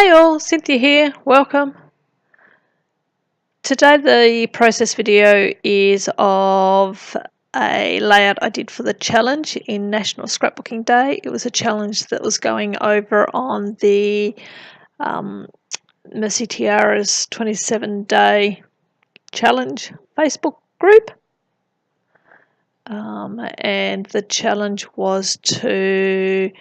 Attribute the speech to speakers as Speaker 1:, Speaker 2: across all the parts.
Speaker 1: Hi all, Cynthia here, welcome. Today the process video is of a layout I did for the challenge in National Scrapbooking Day. It was a challenge that was going over on the Missy Tiara's 27-day challenge Facebook group. And the challenge was to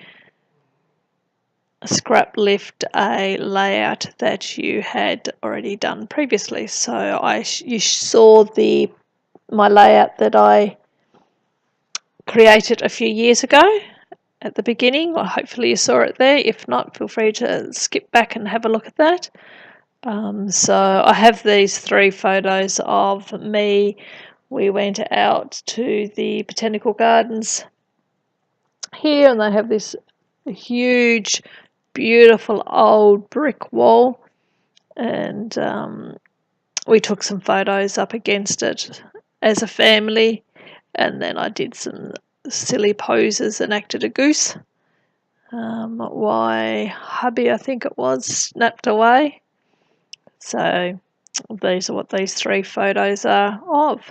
Speaker 1: scrap lift a layout that you had already done previously. So you saw my layout that I created a few years ago at the beginning, or hopefully you saw it there. If not, feel free to skip back and have a look at that. So I have these three photos of me. We went out to the botanical gardens here, and they have this huge, beautiful old brick wall, and we took some photos up against it as a family, and then I did some silly poses and acted a goose. Why hubby, I think it was, snapped away. So these are what these three photos are of.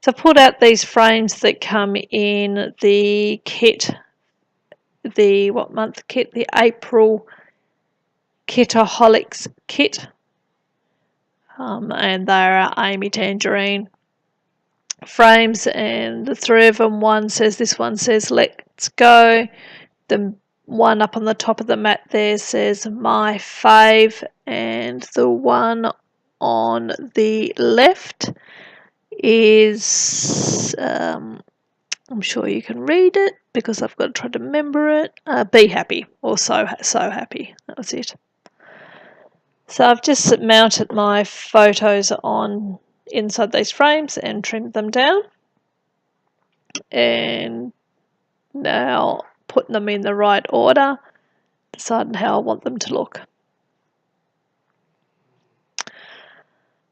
Speaker 1: So I pulled out these frames that come in the kit, the what month kit? The April Kitaholics kit. And they are Amy Tangerine frames, and the three of them, this one says let's go. The one up on the top of the mat there says my fave, and the one on the left is I'm sure you can read it because I've got to try to remember it. Be happy, or so happy. That was it. So I've just mounted my photos on inside these frames and trimmed them down, and now putting them in the right order, deciding how I want them to look.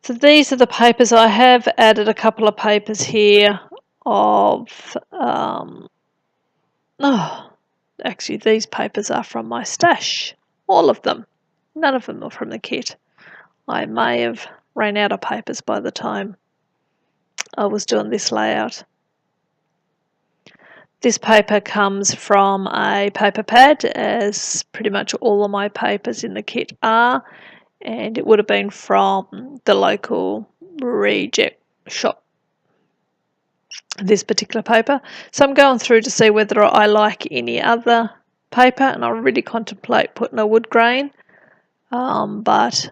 Speaker 1: So these are the papers. I have added a couple of papers here of actually these papers are from my stash, all of them. None of them are from the kit. I may have ran out of papers by the time I was doing this layout. This paper comes from a paper pad, as pretty much all of my papers in the kit are, and it would have been from the local reject shop, this particular paper. So I'm going through to see whether I like any other paper, and I really contemplate putting a wood grain, but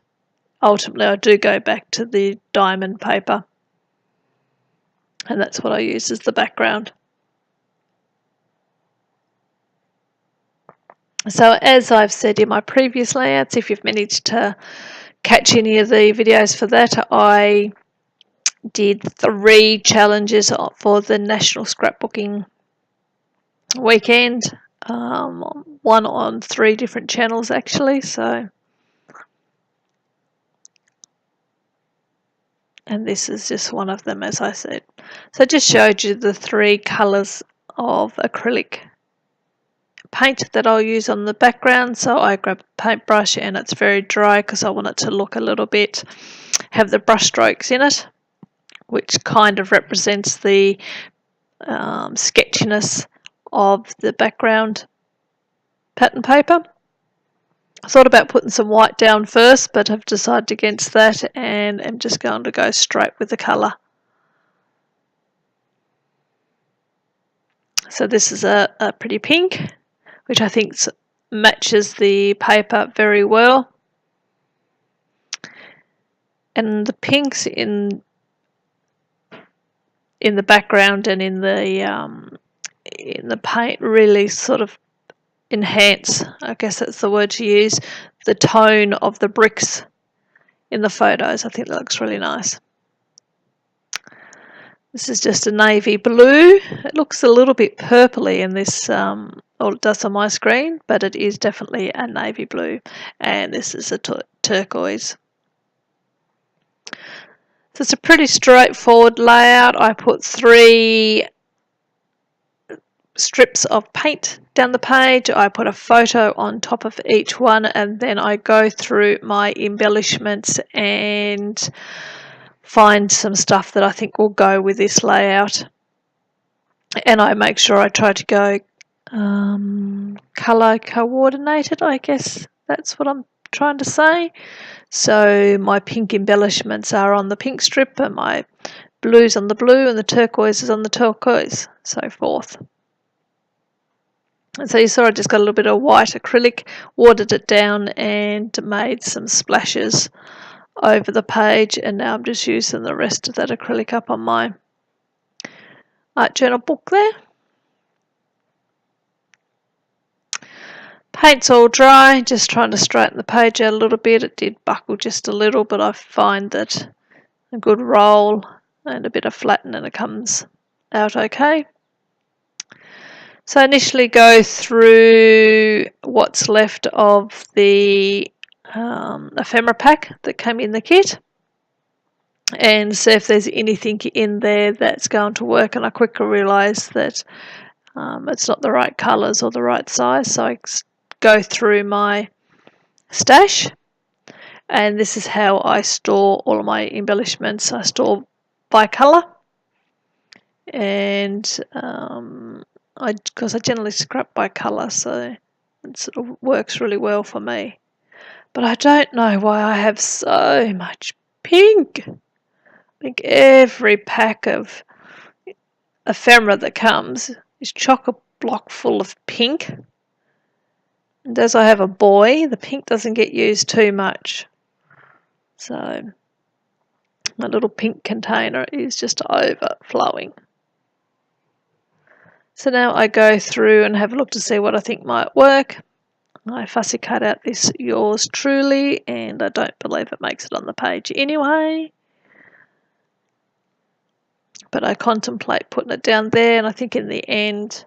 Speaker 1: ultimately I do go back to the diamond paper, and that's what I use as the background. So as I've said in my previous layouts, if you've managed to catch any of the videos for that, I did 3 challenges for the National Scrapbooking weekend, one on 3 different channels actually. So, and this is just one of them, as I said. So I just showed you the 3 colours of acrylic paint that I'll use on the background. So I grab a paintbrush, and it's very dry because I want it to look a little bit, have the brush strokes in it, which kind of represents the sketchiness of the background pattern paper. I thought about putting some white down first, but I've decided against that, and I'm just going to go straight with the colour. So this is a pretty pink, which I think matches the paper very well. And the pinks in the background and in the paint really sort of enhance, I guess that's the word to use, the tone of the bricks in the photos. I think that looks really nice. This is just a navy blue. It looks a little bit purpley in this, or it does on my screen, but it is definitely a navy blue. And this is a turquoise. So it's a pretty straightforward layout. I put 3 strips of paint down the page. I put a photo on top of each one, and then I go through my embellishments and find some stuff that I think will go with this layout. And I make sure I try to go colour coordinated, I guess that's what I'm trying to say. So my pink embellishments are on the pink strip, and my blues on the blue, and the turquoise is on the turquoise, so forth. And so you saw I just got a little bit of white acrylic, watered it down and made some splashes over the page, and now I'm just using the rest of that acrylic up on my art journal book there. Paint's all dry, just trying to straighten the page out a little bit. It did buckle just a little, but I find that a good roll and a bit of flatten and it comes out okay. So I initially go through what's left of the ephemera pack that came in the kit and see if there's anything in there that's going to work, and I quickly realise that it's not the right colours or the right size, so I go through my stash, and this is how I store all of my embellishments. I store by colour, and because I generally scrap by colour, so it sort of works really well for me. But I don't know why I have so much pink. I think every pack of ephemera that comes is chock-a-block full of pink. And as I have a boy, the pink doesn't get used too much. So my little pink container is just overflowing. So now I go through and have a look to see what I think might work. I fussy cut out this Yours Truly, and I don't believe it makes it on the page anyway. But I contemplate putting it down there, and I think in the end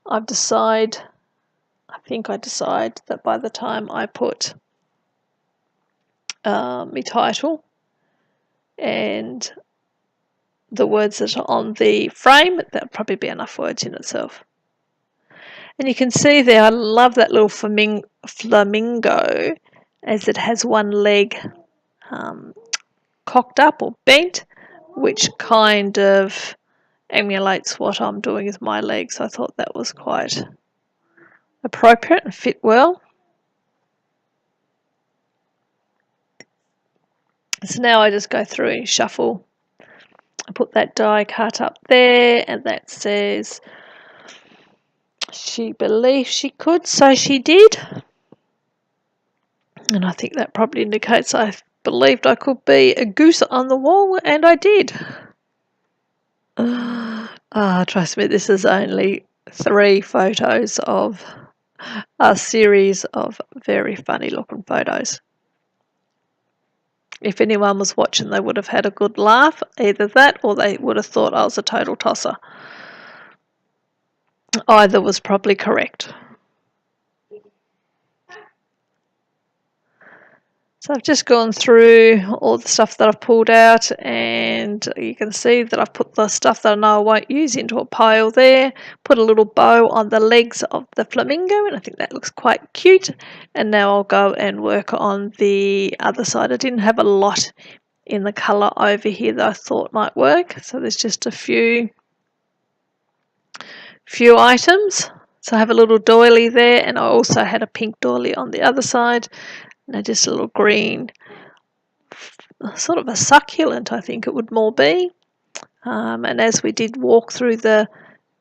Speaker 1: I decide that by the time I put my title and the words that are on the frame, that'll probably be enough words in itself. And you can see there, I love that little flamingo, as it has one leg cocked up or bent, which kind of emulates what I'm doing with my legs. I thought that was quite appropriate and fit well. So now I just go through and shuffle. I put that die cut up there, and that says she believed she could, so she did. And I think that probably indicates I believed I could be a goose on the wall, and I did. Trust me, this is only 3 photos of a series of very funny looking photos. If anyone was watching, they would have had a good laugh. Either that, or they would have thought I was a total tosser. Either was probably correct. So I've just gone through all the stuff that I've pulled out, and you can see that I've put the stuff that I know I won't use into a pile there, put a little bow on the legs of the flamingo, and I think that looks quite cute. And now I'll go and work on the other side. I didn't have a lot in the colour over here that I thought might work, so there's just a few items. So I have a little doily there, and I also had a pink doily on the other side. Now just a little green, sort of a succulent, I think it would more be. And as we did walk through the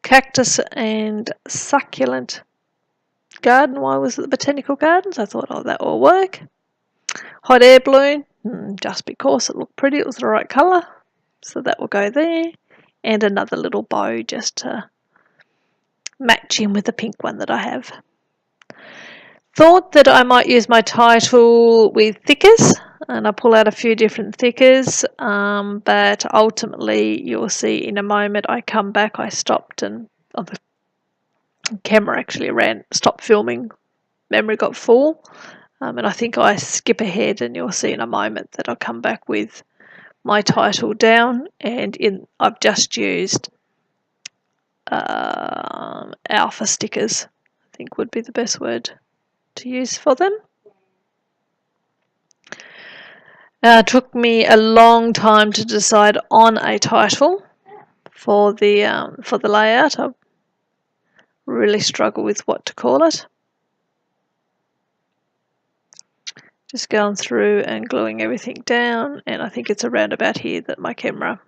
Speaker 1: cactus and succulent garden while I was at the botanical gardens, I thought, oh, that will work. Hot air balloon, just because it looked pretty, it was the right colour, so that will go there. And another little bow just to match in with the pink one that I have. Thought that I might use my title with thickers, and I pull out a few different thickers, but ultimately you'll see in a moment I come back, I stopped, and the camera actually stopped filming, memory got full, and I think I skip ahead, and you'll see in a moment that I'll come back with my title down, and I've just used alpha stickers, I think would be the best word to use for them. It took me a long time to decide on a title for the layout. I really struggle with what to call it. Just going through and gluing everything down, and I think it's around about here that my camera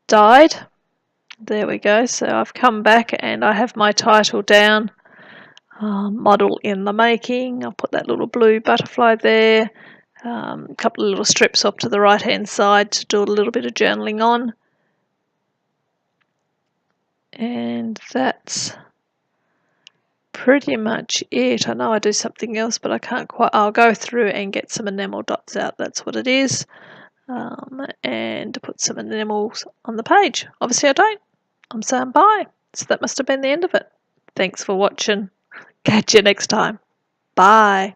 Speaker 1: died. There we go. So I've come back and I have my title down. Model in the making. I'll put that little blue butterfly there. A couple of little strips off to the right hand side to do a little bit of journaling on. And that's pretty much it. I know I do something else, but I can't quite. I'll go through and get some enamel dots out. That's what it is. And put some enamels on the page. Obviously I don't. I'm saying bye. So that must have been the end of it. Thanks for watching. Catch you next time. Bye.